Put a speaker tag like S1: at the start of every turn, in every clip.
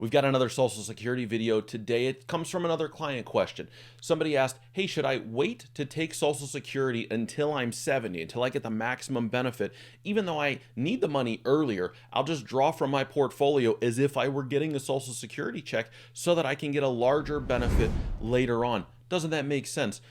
S1: We've got another Social Security video today. It comes from another client question. Somebody asked, hey, should I wait to take Social Security until I'm 70, until I get the maximum benefit? Even though I need the money earlier, I'll just draw from my portfolio as if I were getting a Social Security check so that I can get a larger benefit later on. Doesn't that make sense?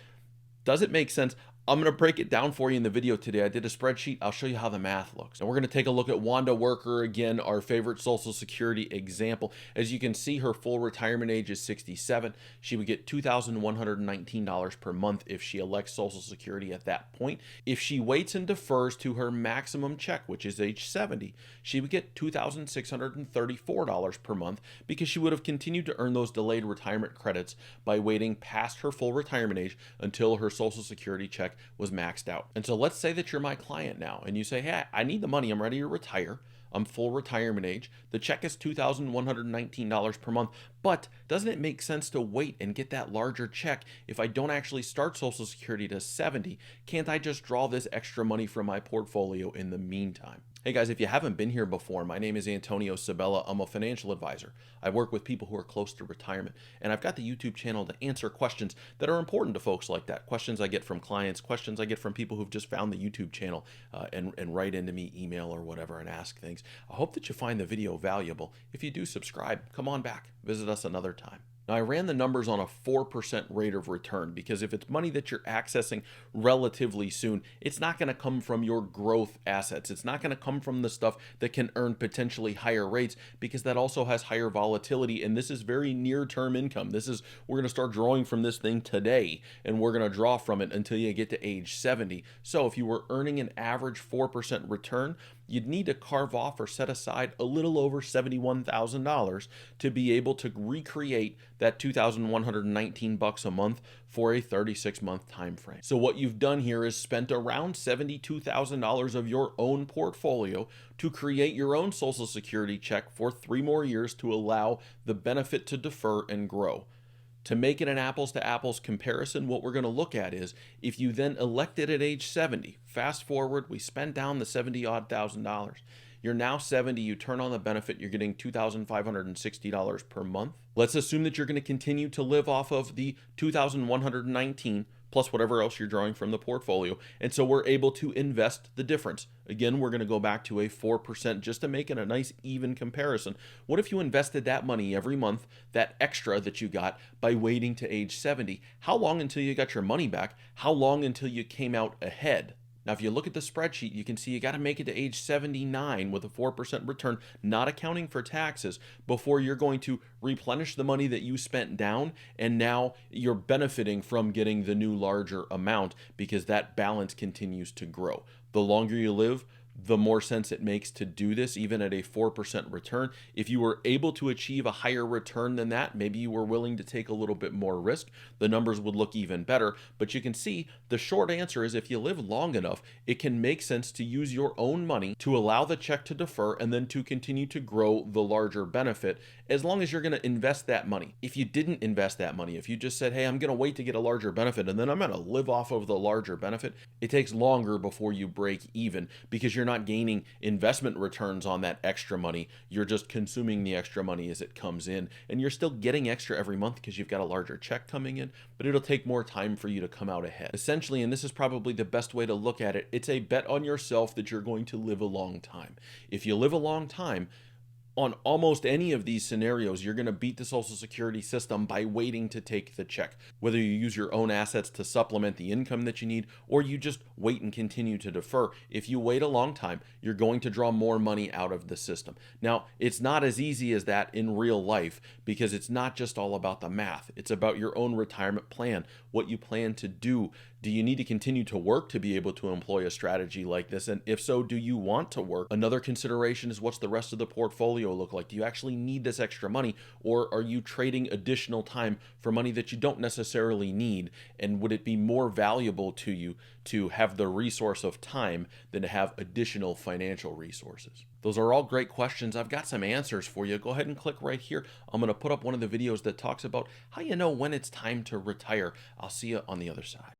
S1: Does it make sense? I'm going to break it down for you in the video today. I did a spreadsheet. I'll show you how the math looks. And we're going to take a look at Wanda Worker again, our favorite Social Security example. As you can see, her full retirement age is 67. She would get $2,119 per month if she elects Social Security at that point. If she waits and defers to her maximum check, which is age 70, she would get $2,634 per month because she would have continued to earn those delayed retirement credits by waiting past her full retirement age until her Social Security check was maxed out. And so let's say that you're my client now and you say, hey, I need the money. I'm ready to retire. I'm full retirement age. The check is $2,119 per month, but doesn't it make sense to wait and get that larger check if I don't actually start Social Security to 70? Can't I just draw this extra money from my portfolio in the meantime? Hey guys, if you haven't been here before, my name is Antonio Cibella. I'm a financial advisor. I work with people who are close to retirement, and I've got the YouTube channel to answer questions that are important to folks like that. Questions I get from clients, questions I get from people who've just found the YouTube channel and write into me, email or whatever, and ask things. I hope that you find the video valuable. If you do, subscribe. Come on back. Visit us another time. Now, I ran the numbers on a 4% rate of return because if it's money that you're accessing relatively soon, it's not going to come from your growth assets. It's not going to come from the stuff that can earn potentially higher rates because that also has higher volatility. And this is very near-term income. We're going to start drawing from this thing today, and we're going to draw from it until you get to age 70. So if you were earning an average 4% return, you'd need to carve off or set aside a little over $71,000 to be able to recreate that $2,119 a month for a 36-month time frame. So what you've done here is spent around $72,000 of your own portfolio to create your own Social Security check for 3 more years to allow the benefit to defer and grow. To make it an apples to apples comparison, what we're going to look at is if you then elected at age 70, fast forward, we spent down the 70-odd thousand dollars. You're now 70, you turn on the benefit, you're getting $2,560 per month. Let's assume that you're going to continue to live off of the $2,119 plus whatever else you're drawing from the portfolio. And so we're able to invest the difference. Again, we're going to go back to a 4% just to make it a nice even comparison. What if you invested that money every month, that extra that you got by waiting to age 70? How long until you got your money back? How long until you came out ahead? Now, if you look at the spreadsheet, you can see you got to make it to age 79 with a 4% return, not accounting for taxes, before you're going to replenish the money that you spent down, and now you're benefiting from getting the new larger amount because that balance continues to grow. The longer you live, the more sense it makes to do this, even at a 4% return. If you were able to achieve a higher return than that, maybe you were willing to take a little bit more risk, the numbers would look even better. But you can see the short answer is if you live long enough, it can make sense to use your own money to allow the check to defer and then to continue to grow the larger benefit as long as you're going to invest that money. If you didn't invest that money, if you just said, hey, I'm going to wait to get a larger benefit and then I'm going to live off of the larger benefit, it takes longer before you break even because you're not gaining investment returns on that extra money. You're just consuming the extra money as it comes in, and you're still getting extra every month because you've got a larger check coming in, but it'll take more time for you to come out ahead. Essentially, and this is probably the best way to look at it, it's a bet on yourself that you're going to live a long time. If you live a long time, on almost any of these scenarios, you're going to beat the Social Security system by waiting to take the check. Whether you use your own assets to supplement the income that you need, or you just wait and continue to defer. If you wait a long time, you're going to draw more money out of the system. Now, it's not as easy as that in real life because it's not just all about the math. It's about your own retirement plan, what you plan to do. Do you need to continue to work to be able to employ a strategy like this? And if so, do you want to work? Another consideration is what's the rest of the portfolio look like? Do you actually need this extra money, or are you trading additional time for money that you don't necessarily need? And would it be more valuable to you to have the resource of time than to have additional financial resources? Those are all great questions. I've got some answers for you. Go ahead and click right here. I'm going to put up one of the videos that talks about how you know when it's time to retire. I'll see you on the other side.